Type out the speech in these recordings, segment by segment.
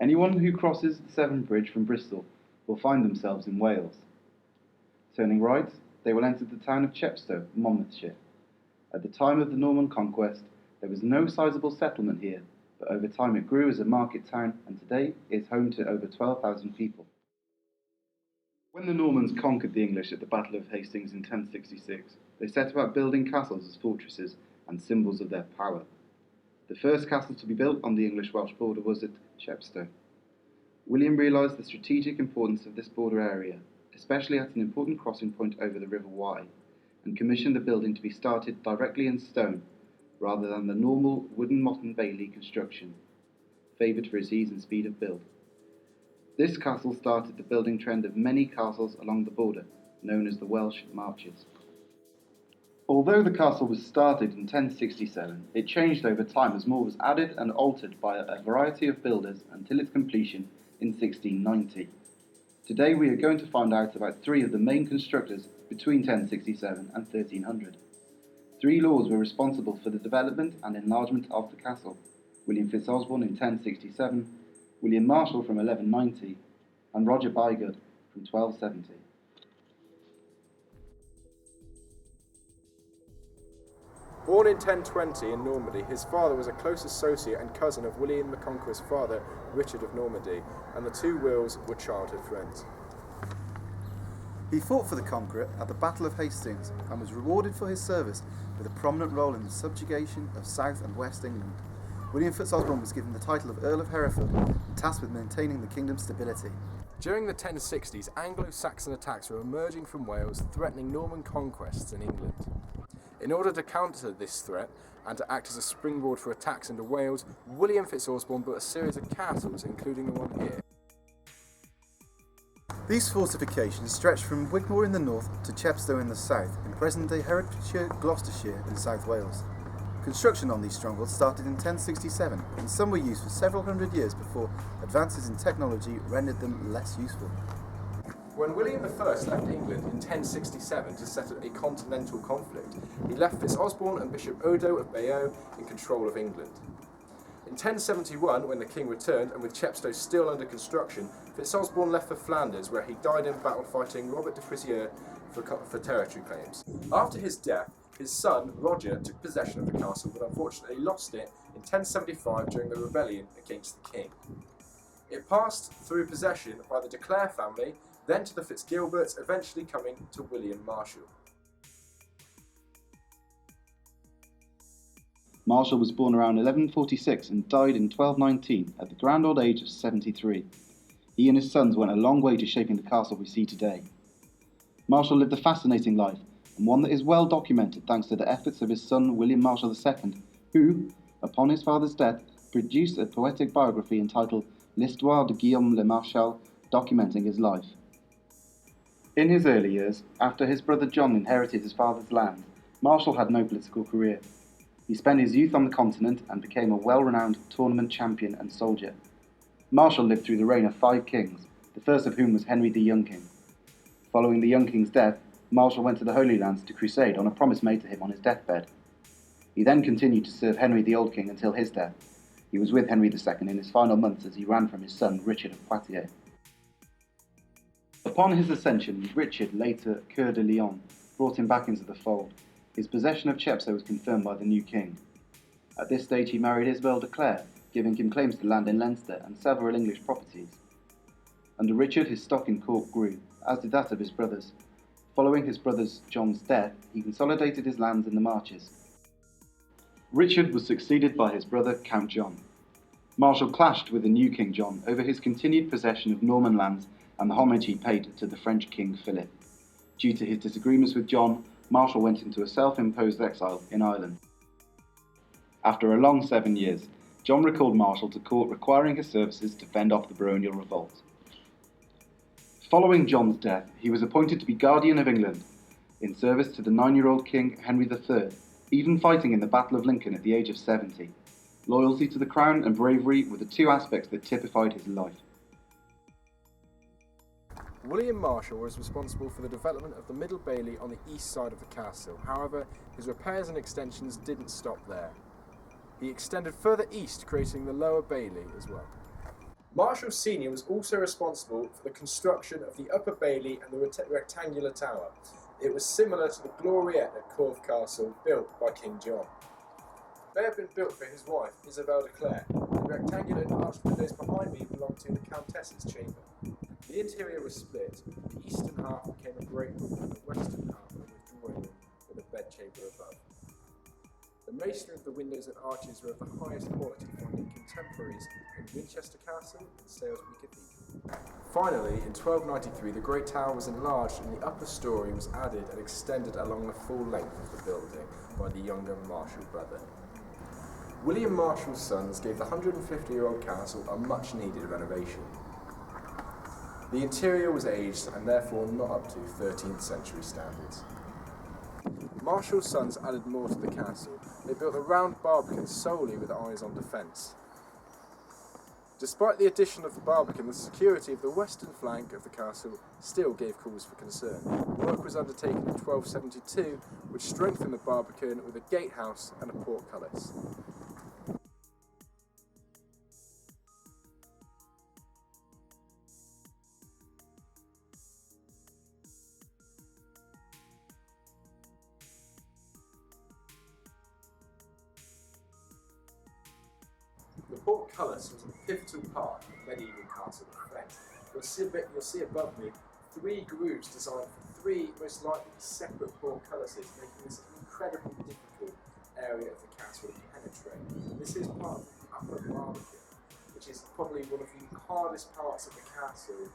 Anyone who crosses the Severn Bridge from Bristol will find themselves in Wales. Turning right, they will enter the town of Chepstow, Monmouthshire. At the time of the Norman conquest, there was no sizable settlement here, but over time it grew as a market town and today is home to over 12,000 people. When the Normans conquered the English at the Battle of Hastings in 1066, they set about building castles as fortresses and symbols of their power. The first castle to be built on the English-Welsh border was at Chepstow. William realised the strategic importance of this border area, especially at an important crossing point over the River Wye, and commissioned the building to be started directly in stone, rather than the normal wooden Motte and Bailey construction, favoured for its ease and speed of build. This castle started the building trend of many castles along the border, known as the Welsh Marches. Although the castle was started in 1067, it changed over time as more was added and altered by a variety of builders until its completion in 1690. Today we are going to find out about three of the main constructors between 1067 and 1300. Three lords were responsible for the development and enlargement of the castle: William Fitzosborne in 1067, William Marshal from 1190, and Roger Bigod from 1270. Born in 1020 in Normandy, his father was a close associate and cousin of William the Conqueror's father, Richard of Normandy, and the two Wills were childhood friends. He fought for the Conqueror at the Battle of Hastings and was rewarded for his service with a prominent role in the subjugation of South and West England. William Fitzosborne was given the title of Earl of Hereford and tasked with maintaining the kingdom's stability. During the 1060s, Anglo-Saxon attacks were emerging from Wales, threatening Norman conquests in England. In order to counter this threat and to act as a springboard for attacks into Wales, William Fitzosborne built a series of castles, including the one here. These fortifications stretched from Wigmore in the north to Chepstow in the south, in present-day Herefordshire, Gloucestershire and South Wales. Construction on these strongholds started in 1067, and some were used for several hundred years before advances in technology rendered them less useful. When William I left England in 1067 to settle a continental conflict, he left Fitzosborne and Bishop Odo of Bayeux in control of England. In 1071, when the king returned, and with Chepstow still under construction, Fitzosborne left for Flanders, where he died in battle fighting Robert de Frisieux for territory claims. After his death, his son, Roger, took possession of the castle, but unfortunately lost it in 1075 during the rebellion against the king. It passed through possession by the de Clare family, then to the Fitzgilberts, eventually coming to William Marshal. Marshal was born around 1146 and died in 1219 at the grand old age of 73. He and his sons went a long way to shaping the castle we see today. Marshal lived a fascinating life, and one that is well documented thanks to the efforts of his son William Marshal II, who, upon his father's death, produced a poetic biography entitled L'Histoire de Guillaume le Marchal, documenting his life. In his early years, after his brother John inherited his father's land, Marshal had no political career. He spent his youth on the continent and became a well-renowned tournament champion and soldier. Marshal lived through the reign of 5 kings, the first of whom was Henry the Young King. Following the Young King's death, Marshal went to the Holy Lands to crusade on a promise made to him on his deathbed. He then continued to serve Henry the Old King until his death. He was with Henry II in his final months as he ran from his son Richard of Poitiers. Upon his ascension, Richard, later Coeur de Lion, brought him back into the fold. His possession of Chepstow was confirmed by the new king. At this stage he married Isabel de Clare, giving him claims to land in Leinster and several English properties. Under Richard, his stock in court grew, as did that of his brothers. Following his brother John's death, he consolidated his lands in the Marches. Richard was succeeded by his brother Count John. Marshal clashed with the new King John over his continued possession of Norman lands and the homage he paid to the French King Philip. Due to his disagreements with John, Marshal went into a self-imposed exile in Ireland. After a long 7 years, John recalled Marshal to court requiring his services to fend off the baronial revolt. Following John's death, he was appointed to be Guardian of England, in service to the 9-year-old King Henry III, even fighting in the Battle of Lincoln at the age of 70. Loyalty to the crown and bravery were the two aspects that typified his life. William Marshal was responsible for the development of the Middle Bailey on the east side of the castle. However, his repairs and extensions didn't stop there. He extended further east, creating the Lower Bailey as well. Marshal Senior was also responsible for the construction of the Upper Bailey and the rectangular tower. It was similar to the Gloriette at Corfe Castle, built by King John. It may have been built for his wife, Isabel de Clare. The rectangular and arched windows behind me belonged to the Countess's chamber. The interior was split. The eastern half became a great hall and the western half a withdrawing room with a bedchamber above. The masonry of the windows and arches were of the highest quality, finding contemporaries in Winchester Castle and Salisbury Cathedral. Finally, in 1293, the Great Tower was enlarged and the upper story was added and extended along the full length of the building by the younger Marshal brother. William Marshall's sons gave the 150-year-old castle a much-needed renovation. The interior was aged and therefore not up to 13th century standards. Marshall's sons added more to the castle. They built a round barbican solely with eyes on defence. Despite the addition of the barbican, the security of the western flank of the castle still gave cause for concern. Work was undertaken in 1272, which strengthened the barbican with a gatehouse and a portcullis. The portcullis was a pivotal part of medieval castle defence. You'll see above me 3 grooves designed for 3 most likely separate portcullises, making this an incredibly difficult area of the castle to penetrate. This is part of the upper barbican, which is probably one of the hardest parts of the castle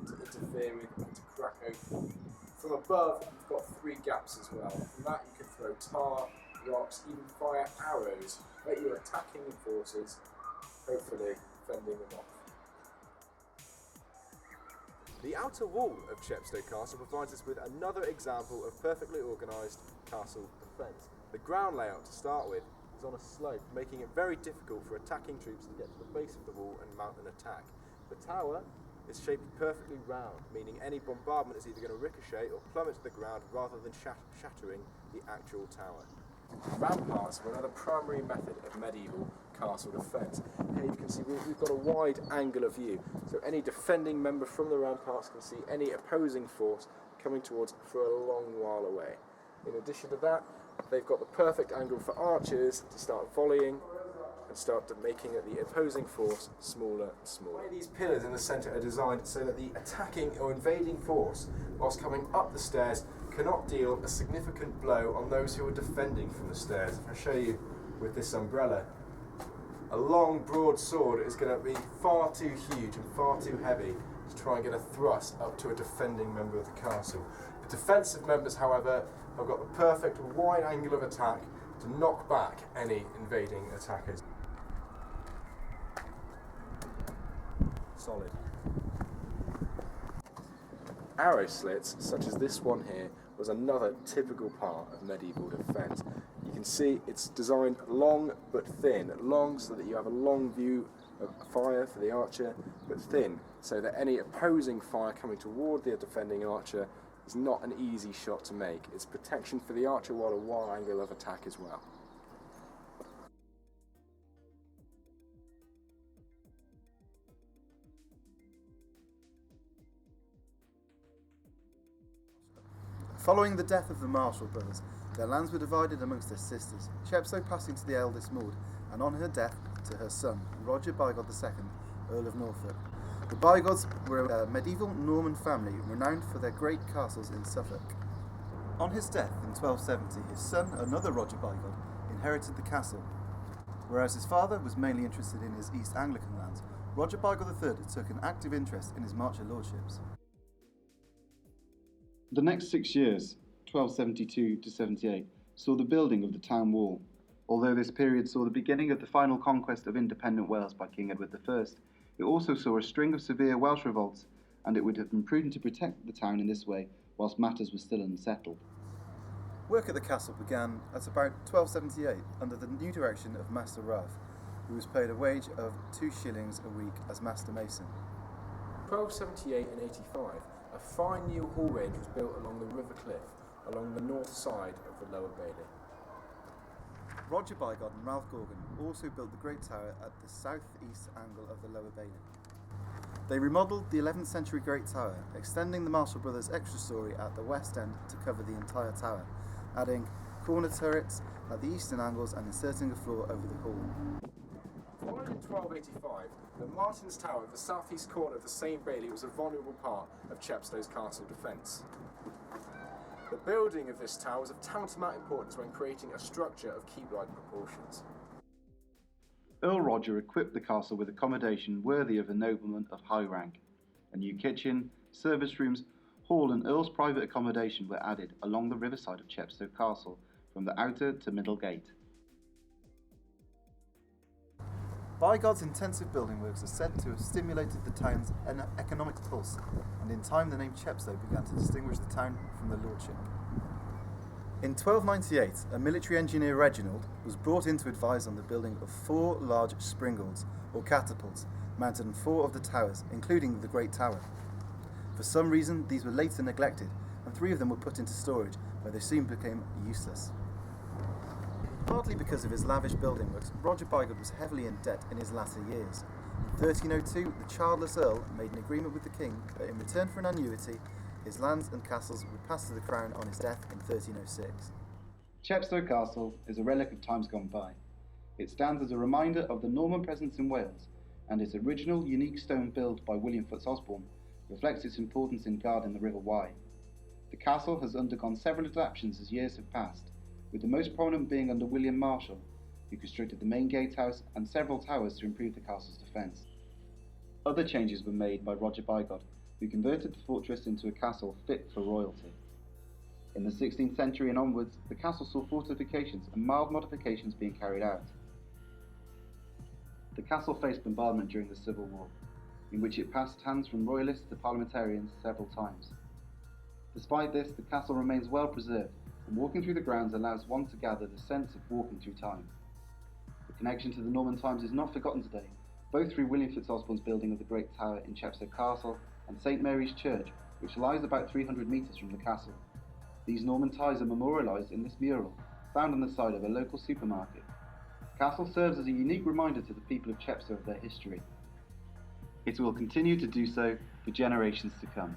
to interfere with and to crack open. From above, you've got 3 gaps as well. From that you can throw tar, rocks, even fire arrows at your attacking forces, hopefully fending them off. The outer wall of Chepstow Castle provides us with another example of perfectly organised castle defence. The ground layout to start with is on a slope, making it very difficult for attacking troops to get to the base of the wall and mount an attack. The tower is shaped perfectly round, meaning any bombardment is either going to ricochet or plummet to the ground rather than shattering the actual tower. Ramparts were another primary method of medieval castle defence. Here you can see we've got a wide angle of view, so any defending member from the ramparts can see any opposing force coming towards for a long while away. In addition to that, they've got the perfect angle for archers to start volleying and start making the opposing force smaller and smaller. These pillars in the centre are designed so that the attacking or invading force, whilst coming up the stairs, cannot deal a significant blow on those who are defending from the stairs. If I show you with this umbrella, a long broad sword is going to be far too huge and far too heavy to try and get a thrust up to a defending member of the castle. The defensive members, however, have got the perfect wide angle of attack to knock back any invading attackers. Solid. Arrow slits, such as this one here, was another typical part of medieval defence. You can see it's designed long but thin. Long so that you have a long view of fire for the archer, but thin so that any opposing fire coming toward the defending archer is not an easy shot to make. It's protection for the archer while a wide angle of attack as well. Following the death of the Marshall brothers, their lands were divided amongst their sisters, Chepstow passing to the eldest Maud, and on her death to her son, Roger Bigod II, Earl of Norfolk. The Bigods were a medieval Norman family renowned for their great castles in Suffolk. On his death in 1270, his son, another Roger Bigod, inherited the castle. Whereas his father was mainly interested in his East Anglican lands, Roger Bigod III took an active interest in his Marcher lordships. The next 6 years, 1272 to 78, saw the building of the town wall. Although this period saw the beginning of the final conquest of independent Wales by King Edward I, it also saw a string of severe Welsh revolts, and it would have been prudent to protect the town in this way whilst matters were still unsettled. Work at the castle began at about 1278 under the new direction of Master Ralph, who was paid a wage of 2 shillings a week as Master Mason. 1278 and 85, a fine new hall range was built along the River Cliff, along the north side of the Lower Bailey. Roger Bigod and Ralph Gorgon also built the Great Tower at the south-east angle of the Lower Bailey. They remodelled the 11th century Great Tower, extending the Marshall Brothers extra storey at the west end to cover the entire tower, adding corner turrets at the eastern angles and inserting a floor over the hall. Following in 1285, the Martin's Tower at the southeast corner of the same bailey was a vulnerable part of Chepstow's castle defence. The building of this tower was of tantamount importance when creating a structure of keep-like proportions. Earl Roger equipped the castle with accommodation worthy of a nobleman of high rank. A new kitchen, service rooms, hall and Earl's private accommodation were added along the riverside of Chepstow Castle from the outer to middle gate. Bygod's intensive building works are said to have stimulated the town's economic pulse, and in time the name Chepstow began to distinguish the town from the lordship. In 1298, a military engineer Reginald was brought in to advise on the building of 4 large springalds, or catapults, mounted on 4 of the towers, including the Great Tower. For some reason, these were later neglected, and 3 of them were put into storage, where they soon became useless. Partly because of his lavish building works, Roger Bygod was heavily in debt in his latter years. In 1302, the childless Earl made an agreement with the king that in return for an annuity, his lands and castles would pass to the crown on his death in 1306. Chepstow Castle is a relic of times gone by. It stands as a reminder of the Norman presence in Wales, and its original unique stone build by William Fitz-Osborne reflects its importance in guarding the River Wye. The castle has undergone several adaptations as years have passed, with the most prominent being under William Marshall, who constructed the main gatehouse and several towers to improve the castle's defence. Other changes were made by Roger Bygod, who converted the fortress into a castle fit for royalty. In the 16th century and onwards, the castle saw fortifications and mild modifications being carried out. The castle faced bombardment during the Civil War, in which it passed hands from royalists to parliamentarians several times. Despite this, the castle remains well preserved, and walking through the grounds allows one to gather the sense of walking through time. The connection to the Norman times is not forgotten today, both through William Fitz-Osborne's building of the Great Tower in Chepstow Castle and St Mary's Church, which lies about 300 metres from the castle. These Norman ties are memorialised in this mural, found on the side of a local supermarket. The castle serves as a unique reminder to the people of Chepstow of their history. It will continue to do so for generations to come.